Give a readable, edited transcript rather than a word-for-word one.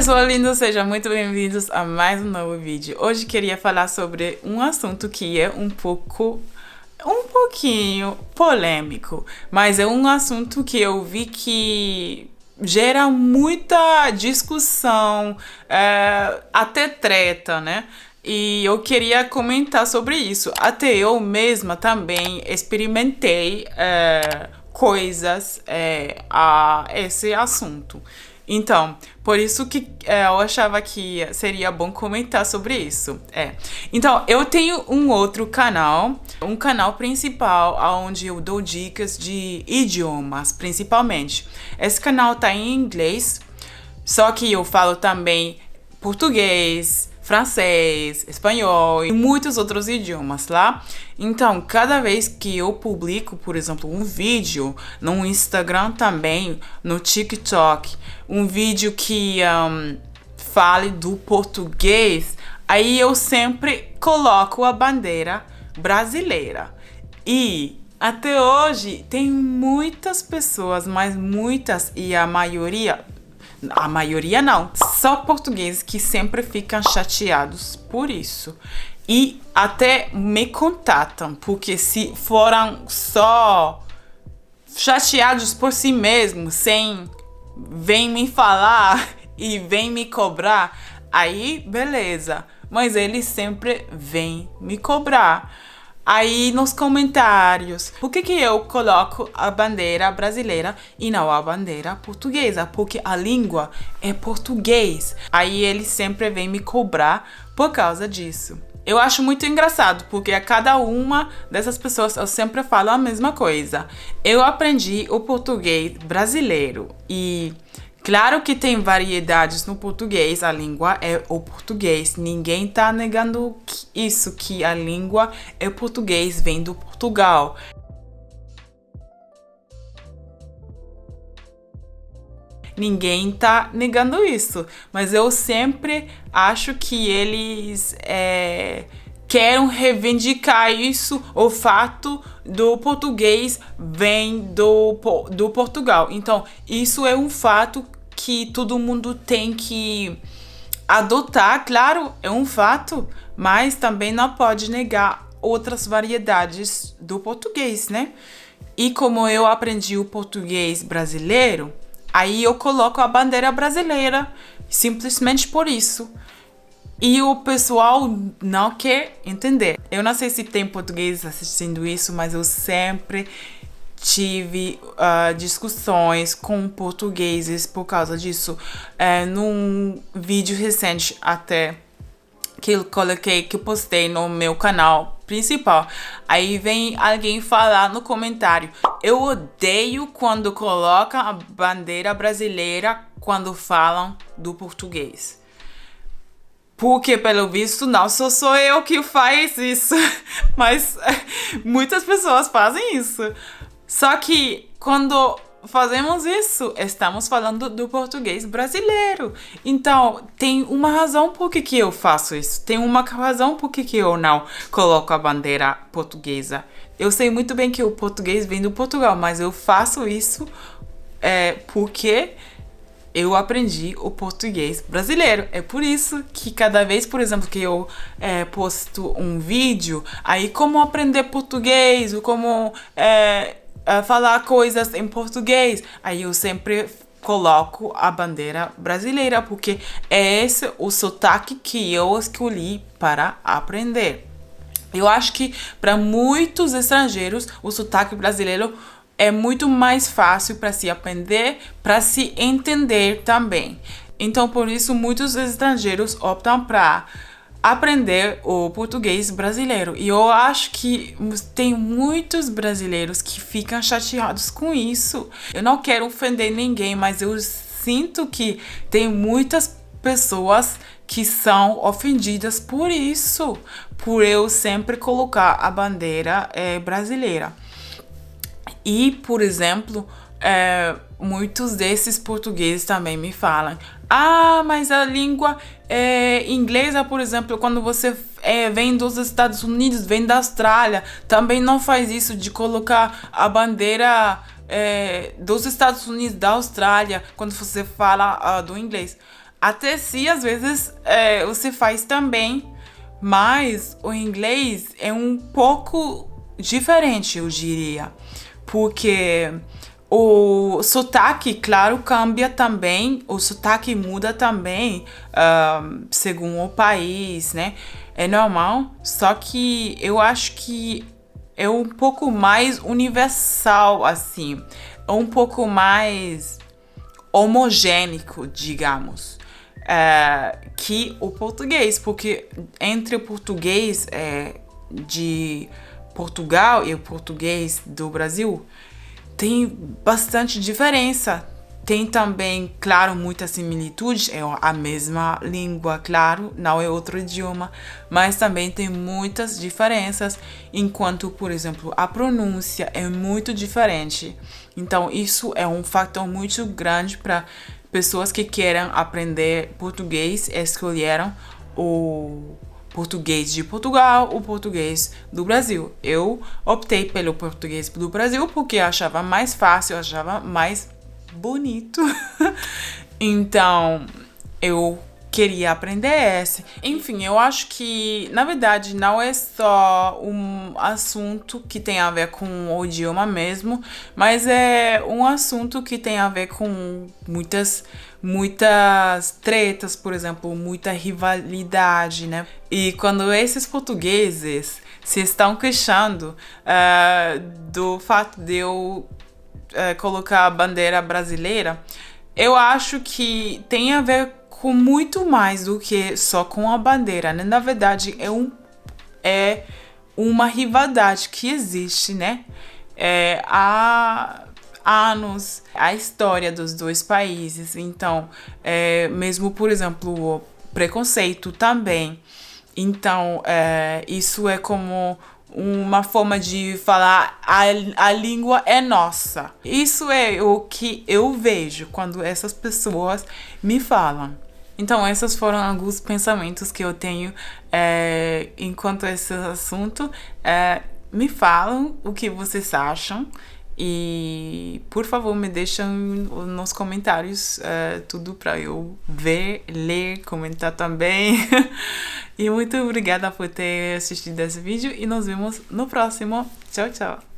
pessoal lindo, sejam muito bem-vindos a mais um novo vídeo. Hoje queria falar sobre um assunto que é um pouquinho polêmico, mas é um assunto que eu vi que gera muita discussão, até treta, né? E eu queria comentar sobre isso. Até eu mesma também experimentei coisas a esse assunto. Então, por isso que eu achava que seria bom comentar sobre isso. Então, eu tenho um outro canal, um canal principal, onde eu dou dicas de idiomas, principalmente. Esse canal tá em inglês, só que eu falo também português, francês, espanhol e muitos outros idiomas lá. Então, cada vez que eu publico, por exemplo, um vídeo no Instagram também, no TikTok, um vídeo que fale do português, aí eu sempre coloco a bandeira brasileira. E até hoje tem muitas pessoas, mas muitas, e a maioria não, só portugueses que sempre ficam chateados por isso. E até me contatam, porque se foram só chateados por si mesmos, sem vem me falar e vem me cobrar, aí beleza. Mas eles sempre vêm me cobrar. Aí nos comentários, por que eu coloco a bandeira brasileira e não a bandeira portuguesa? Porque a língua é português. Aí eles sempre vêm me cobrar por causa disso. Eu acho muito engraçado, porque a cada uma dessas pessoas eu sempre falo a mesma coisa. Eu aprendi o português brasileiro e claro que tem variedades no português, a língua é o português. Ninguém tá negando isso, que a língua é português, vem do Portugal. Ninguém tá negando isso, mas eu sempre acho que eles querem reivindicar isso, o fato do português vem do Portugal. Então, isso é um fato que todo mundo tem que adotar, claro, é um fato, mas também não pode negar outras variedades do português, né? E como eu aprendi o português brasileiro, aí eu coloco a bandeira brasileira, simplesmente por isso. E o pessoal não quer entender. Eu não sei se tem português assistindo isso, mas eu sempre tive discussões com portugueses por causa disso. Num vídeo recente até que eu coloquei, que eu postei no meu canal principal. Aí vem alguém falar no comentário: eu odeio quando colocam a bandeira brasileira quando falam do português. Porque, pelo visto, não sou eu que faz isso. Mas muitas pessoas fazem isso. Só que quando fazemos isso, estamos falando do português brasileiro. Então, tem uma razão por que eu faço isso. Tem uma razão por que eu não coloco a bandeira portuguesa. Eu sei muito bem que o português vem do Portugal, mas eu faço isso porque eu aprendi o português brasileiro. É por isso que cada vez, por exemplo, que eu posto um vídeo, aí como aprender português, ou como falar coisas em português, aí eu sempre coloco a bandeira brasileira, porque é esse o sotaque que eu escolhi para aprender. Eu acho que para muitos estrangeiros o sotaque brasileiro é muito mais fácil para se aprender, para se entender também. Então, por isso, muitos estrangeiros optam para aprender o português brasileiro. E eu acho que tem muitos brasileiros que ficam chateados com isso. Eu não quero ofender ninguém, mas eu sinto que tem muitas pessoas que são ofendidas por isso, por eu sempre colocar a bandeira brasileira. E, por exemplo, muitos desses portugueses também me falam: mas a língua inglesa, por exemplo, quando você vem dos Estados Unidos, vem da Austrália, também não faz isso de colocar a bandeira dos Estados Unidos, da Austrália, quando você fala do inglês. Até se às vezes você faz também, mas o inglês é um pouco diferente, eu diria. Porque o sotaque, claro, cambia também, o sotaque muda também, segundo o país, né? É normal, só que eu acho que é um pouco mais universal, assim, é um pouco mais homogênico, digamos, que o português, porque entre o português de Portugal e o português do Brasil tem bastante diferença. Tem também, claro, muita similitude, é a mesma língua, claro, não é outro idioma, mas também tem muitas diferenças, enquanto, por exemplo, a pronúncia é muito diferente. Então, isso é um fator muito grande para pessoas que querem aprender português, escolheram o português de Portugal, o português do Brasil. Eu optei pelo português do Brasil porque eu achava mais fácil, eu achava mais bonito. Então, eu queria aprender esse. Enfim, eu acho que, na verdade, não é só um assunto que tem a ver com o idioma mesmo, mas é um assunto que tem a ver com muitas tretas, por exemplo, muita rivalidade, né? E quando esses portugueses se estão queixando do fato de eu colocar a bandeira brasileira, eu acho que tem a ver com muito mais do que só com a bandeira, né? Na verdade, é uma rivalidade que existe, né? Há anos, a história dos dois países. Então, mesmo, por exemplo, o preconceito também. Então, isso é como uma forma de falar a língua é nossa. Isso é o que eu vejo quando essas pessoas me falam. Então, esses foram alguns pensamentos que eu tenho enquanto a esse assunto. Me falam o que vocês acham e, por favor, me deixam nos comentários tudo para eu ver, ler, comentar também. E muito obrigada por ter assistido esse vídeo e nos vemos no próximo. Tchau, tchau!